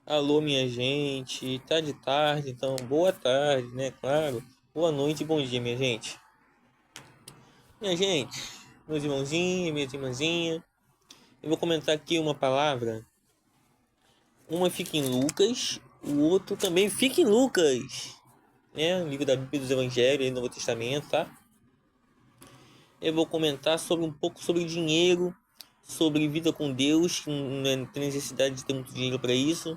Alô, minha gente, tá de tarde, então boa tarde, né? Claro, boa noite e bom dia, minha gente. Minha gente, meus irmãozinhos, minhas irmãzinhas, eu vou comentar aqui uma palavra. Uma fica em Lucas, o outro também fica em Lucas, né? O livro da Bíblia dos Evangelhos, Novo Testamento, tá? Eu vou comentar sobre um pouco sobre dinheiro, sobre vida com Deus, que não tem necessidade de ter muito dinheiro para isso.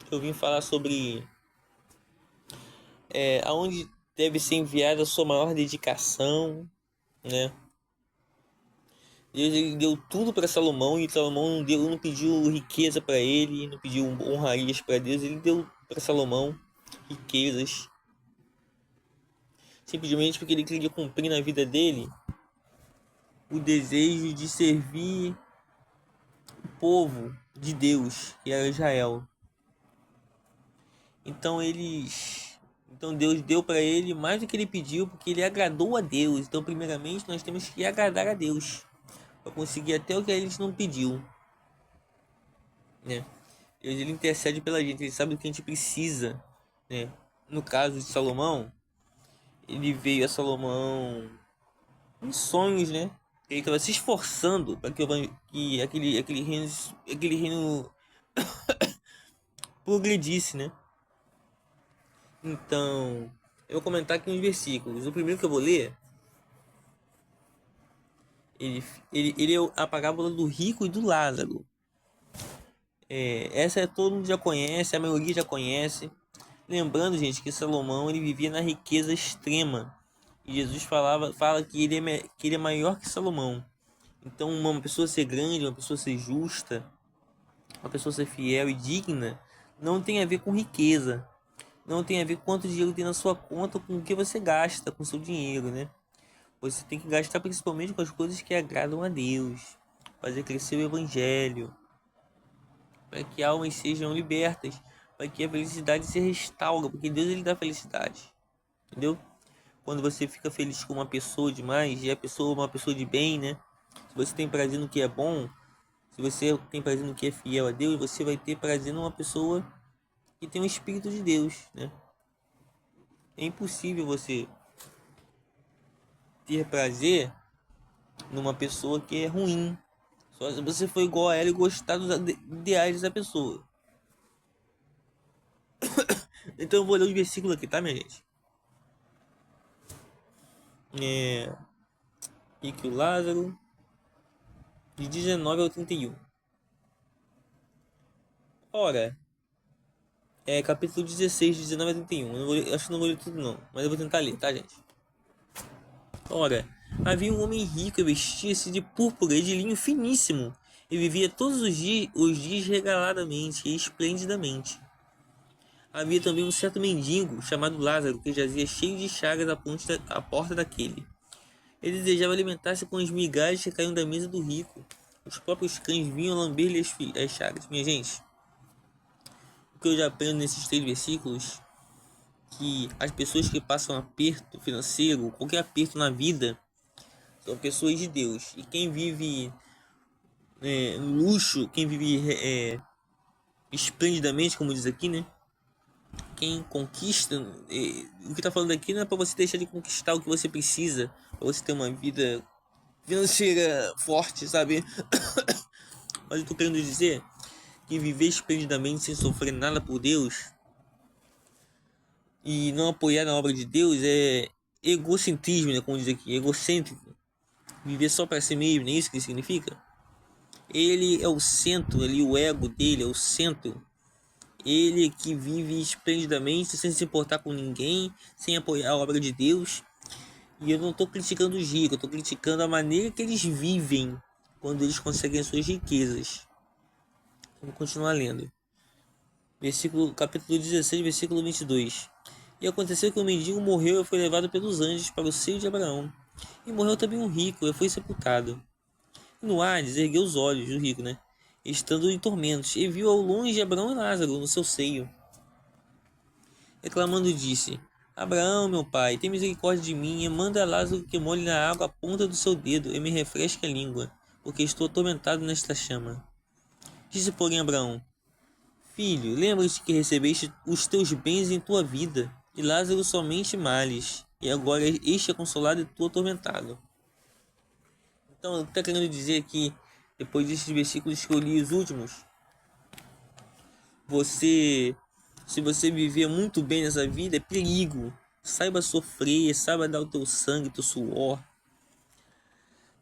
Eu vim falar sobre aonde deve ser enviada a sua maior dedicação, né? Deus ele deu tudo para Salomão e Salomão não pediu riqueza para ele, não pediu honrarias para Deus, ele deu para Salomão riquezas, simplesmente porque ele queria cumprir na vida dele o desejo de servir o povo de Deus, que era Israel. Então Deus deu para ele mais do que ele pediu, porque ele agradou a Deus. Então, primeiramente, nós temos que agradar a Deus para conseguir até o que a gente não pediu, né? Deus ele intercede pela gente, ele sabe o que a gente precisa, né? No caso de Salomão, ele veio a Salomão em sonhos, né? Ele estava se esforçando para que aquele reino progredisse, né? Então, eu vou comentar aqui uns versículos. O primeiro que eu vou ler, ele é a parábola do rico e do Lázaro. Essa todo mundo já conhece, a maioria já conhece. Lembrando, gente, que Salomão ele vivia na riqueza extrema. E Jesus fala que que ele é maior que Salomão. Então, uma pessoa ser grande, uma pessoa ser justa, uma pessoa ser fiel e digna, não tem a ver com riqueza. Não tem a ver com quanto dinheiro tem na sua conta, com o que você gasta com o seu dinheiro, né? Você tem que gastar principalmente com as coisas que agradam a Deus. Fazer crescer o evangelho, para que almas sejam libertas, para que a felicidade se restaure, porque Deus ele dá felicidade, entendeu? Quando você fica feliz com uma pessoa demais, e a pessoa é uma pessoa de bem, né? Se você tem prazer no que é bom, se você tem prazer no que é fiel a Deus, você vai ter prazer numa pessoa que tem o Espírito de Deus, né? É impossível você ter prazer numa pessoa que é ruim. Só se você for igual a ela e gostar dos ideais da pessoa. Então eu vou ler os versículos aqui, tá, minha gente? E que o Lázaro, de 19 ao 31. Ora, capítulo 16, de 19 a 31. Acho que não vou ler tudo não, mas eu vou tentar ler, tá, gente? Ora, havia um homem rico e vestia-se de púrpura e de linho finíssimo, e vivia todos os dias regaladamente e esplendidamente. Havia também um certo mendigo, chamado Lázaro, que jazia cheio de chagas à porta daquele. Ele desejava alimentar-se com as migalhas que caíam da mesa do rico. Os próprios cães vinham lamber-lhe as chagas. Minha gente, o que eu já aprendo nesses 3 versículos, que as pessoas que passam aperto financeiro, qualquer aperto na vida, são pessoas de Deus. E quem vive luxo, quem vive esplendidamente, como diz aqui, né? Quem conquista, o que tá falando aqui não é para você deixar de conquistar o que você precisa, para você ter uma vida financeira forte, sabe? Mas eu tô querendo dizer que viver esplendidamente sem sofrer nada por Deus e não apoiar na obra de Deus é egocentrismo, né? Como diz aqui, egocêntrico. Viver só para si mesmo, não é isso que significa? Ele é o centro ali, o ego dele é o centro. Ele que vive esplendidamente sem se importar com ninguém, sem apoiar a obra de Deus. E eu não estou criticando os ricos, eu estou criticando a maneira que eles vivem quando eles conseguem suas riquezas. Vamos continuar lendo. Capítulo 16, versículo 22. E aconteceu que o mendigo morreu e foi levado pelos anjos para o seio de Abraão. E morreu também um rico e foi sepultado. E no Hades ergueu os olhos, o rico, né? Estando em tormentos, e viu ao longe Abraão e Lázaro no seu seio. Reclamando disse: Abraão, meu pai, tem misericórdia de mim e manda a Lázaro que molhe na água a ponta do seu dedo e me refresque a língua, porque estou atormentado nesta chama. Disse, porém, Abraão: Filho, lembra-te que recebeste os teus bens em tua vida, e Lázaro somente males, e agora este é consolado e tu atormentado. Então, o que está querendo dizer aqui, depois desses versículos que eu li os últimos, se você viver muito bem nessa vida, é perigo. Saiba sofrer, saiba dar o teu sangue, teu suor.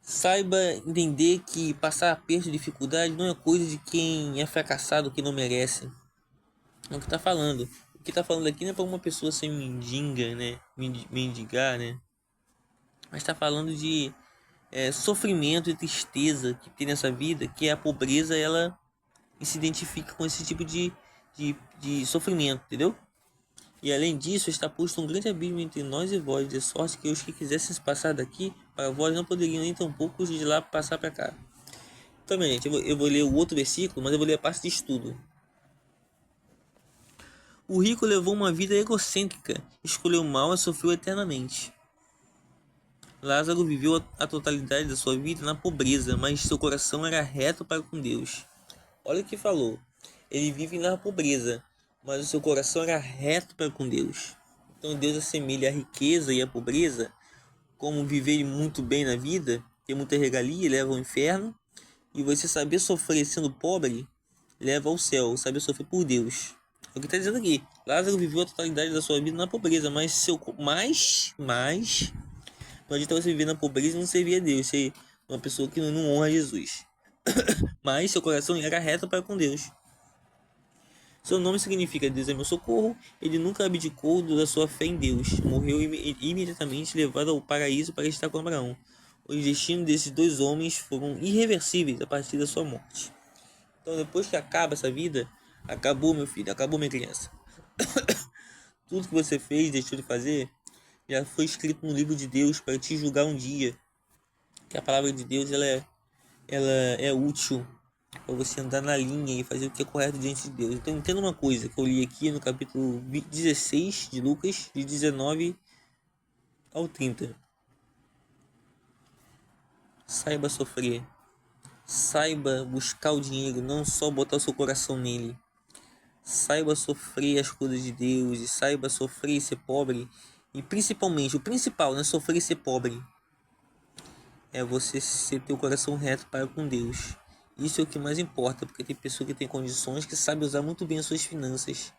Saiba entender que passar aperto e dificuldade não é coisa de quem é fracassado, que não merece. É o que está falando. O que está falando aqui não é para uma pessoa ser mendiga, né? Mendigar, né? Mas está falando de sofrimento e tristeza que tem nessa vida, que é a pobreza, ela se identifica com esse tipo de sofrimento, entendeu? E além disso, está posto um grande abismo entre nós e vós, de sorte que os que quisessem se passar daqui para vós não poderiam nem tampouco os de lá passar para cá. Então, minha gente, eu vou ler o outro versículo, mas eu vou ler a parte de estudo. O rico levou uma vida egocêntrica, escolheu mal e sofreu eternamente. Lázaro viveu a totalidade da sua vida na pobreza, mas seu coração era reto para com Deus. Olha o que falou. Ele vive na pobreza, mas o seu coração era reto para com Deus. Então Deus assemelha a riqueza e a pobreza como viver muito bem na vida, ter muita regalia leva ao inferno, e você saber sofrer sendo pobre leva ao céu, saber sofrer por Deus. É o que está dizendo aqui. Lázaro viveu a totalidade da sua vida na pobreza, mas não adianta você viver na pobreza e não servir a Deus, ser uma pessoa que não honra Jesus. Mas seu coração era reto para com Deus. Seu nome significa Deus é meu socorro. Ele nunca abdicou da sua fé em Deus. Morreu imediatamente levado ao paraíso para estar com Abraão. Os destinos desses dois homens foram irreversíveis a partir da sua morte. Então depois que acaba essa vida, acabou, meu filho, acabou, minha criança. Tudo que você fez, deixou de fazer, já foi escrito no livro de Deus para te julgar um dia. Que a palavra de Deus ela é útil para você andar na linha e fazer o que é correto diante de Deus. Então entenda uma coisa que eu li aqui no capítulo 16 de Lucas, de 19 ao 30. Saiba sofrer. Saiba buscar o dinheiro, não só botar o seu coração nele. Saiba sofrer as coisas de Deus e saiba sofrer e ser pobre. E principalmente, o principal não é sofrer e ser pobre. É você ter o coração reto para com Deus. Isso é o que mais importa, porque tem pessoa que tem condições, que sabe usar muito bem as suas finanças.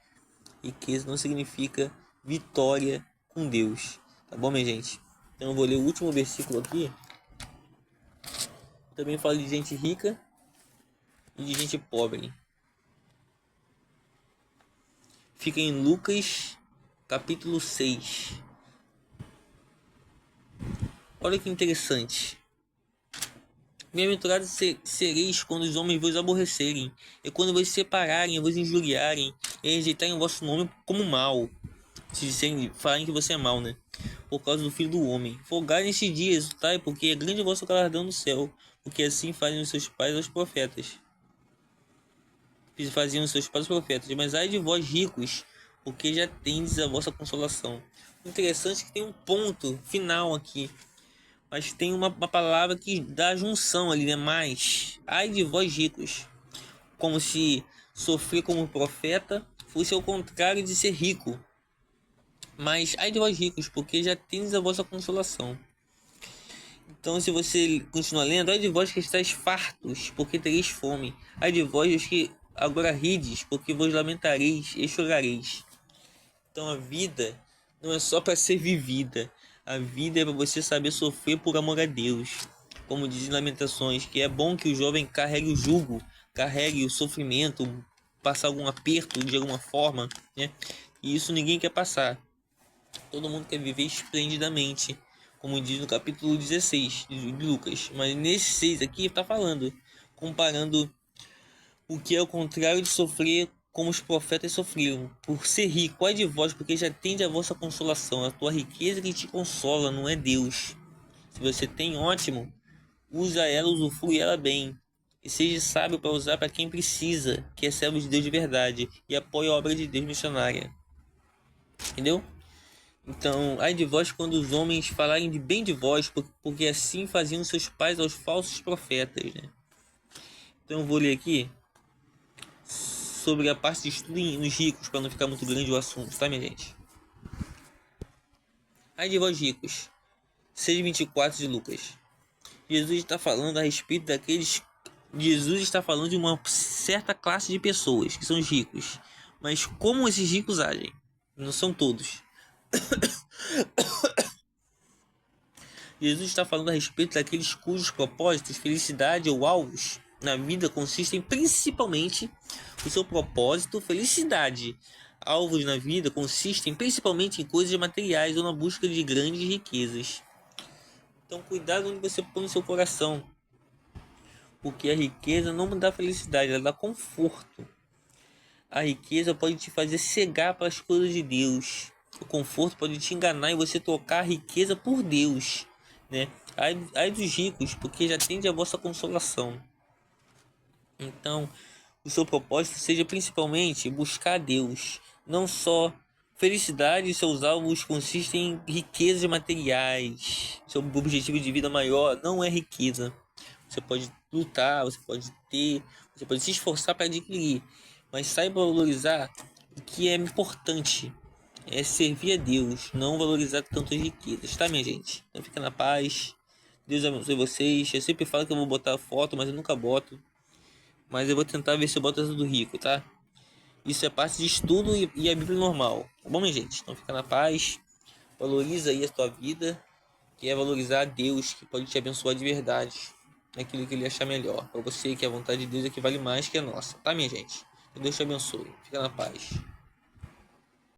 E que isso não significa vitória com Deus. Tá bom, minha gente? Então eu vou ler o último versículo aqui. Também fala de gente rica e de gente pobre. Fica em Lucas, capítulo 6. Olha que interessante. Bem-aventurados sereis quando os homens vos aborrecerem, e quando vos separarem, vos injuriarem, e rejeitarem o vosso nome como mal. Se disserem, falarem que você é mal, né? Por causa do Filho do Homem. Folgai neste dia, exultai, porque é grande o vosso galardão no céu, porque assim fazem os seus pais aos profetas. Faziam os seus pais aos profetas. Mas ai de vós ricos, porque já tendes a vossa consolação. Interessante que tem um ponto final aqui. Mas tem uma palavra que dá junção ali, né? Mas, ai de vós ricos. Como se sofrer como profeta fosse ao contrário de ser rico. Mas, ai de vós ricos, porque já tendes a vossa consolação. Então, se você continuar lendo, ai de vós que estáis fartos, porque tereis fome. Ai de vós os que agora rides, porque vos lamentareis e chorareis. Então, a vida não é só para ser vivida. A vida é para você saber sofrer por amor a Deus. Como diz em Lamentações, que é bom que o jovem carregue o jugo, carregue o sofrimento, passar algum aperto de alguma forma, né? E isso ninguém quer passar. Todo mundo quer viver esplendidamente, como diz no capítulo 16 de Lucas. Mas nesse 6 aqui está falando, comparando o que é o contrário de sofrer como os profetas sofreram. Por ser rico, ai de vós, porque já tende a vossa consolação. A tua riqueza que te consola, não é Deus. Se você tem, ótimo. Usa ela, usufrui ela bem. E seja sábio para usar para quem precisa, que é servo de Deus de verdade. E apoie a obra de Deus missionária. Entendeu? Então, ai de vós quando os homens falarem de bem de vós, porque assim faziam seus pais aos falsos profetas, né? Então eu vou ler aqui sobre a parte de estudo nos ricos, para não ficar muito grande o assunto, tá, minha gente? Ai de vós ricos, 6:24 de Lucas. Jesus está falando a respeito daqueles. Jesus está falando de uma certa classe de pessoas, que são os ricos. Mas como esses ricos agem? Não são todos. Jesus está falando a respeito daqueles cujos propósitos, felicidade ou alvos na vida consistem principalmente o seu propósito, felicidade. Alvos na vida consistem principalmente em coisas materiais ou na busca de grandes riquezas. Então, cuidado onde você põe o seu coração, porque a riqueza não dá felicidade, ela dá conforto. A riqueza pode te fazer cegar para as coisas de Deus. O conforto pode te enganar e você trocar a riqueza por Deus, né? Ai dos ricos, porque já tende a vossa consolação. Então, o seu propósito seja principalmente buscar a Deus, não só felicidade. Seus alvos consistem em riquezas materiais. Seu objetivo de vida maior não é riqueza. Você pode lutar, você pode ter, você pode se esforçar para adquirir, mas saiba valorizar o que é importante. É servir a Deus, não valorizar tanto as riquezas, tá, minha gente? Então fica na paz. Deus abençoe vocês. Eu sempre falo que eu vou botar foto, mas eu nunca boto. Mas eu vou tentar ver se eu boto essa do rico, tá? Isso é parte de estudo e a Bíblia normal. Tá bom, minha gente? Então fica na paz. Valoriza aí a tua vida, que é valorizar a Deus, que pode te abençoar de verdade. Naquilo que ele achar melhor. Para você, que a vontade de Deus é que vale mais que a nossa. Tá, minha gente? Que Deus te abençoe. Fica na paz.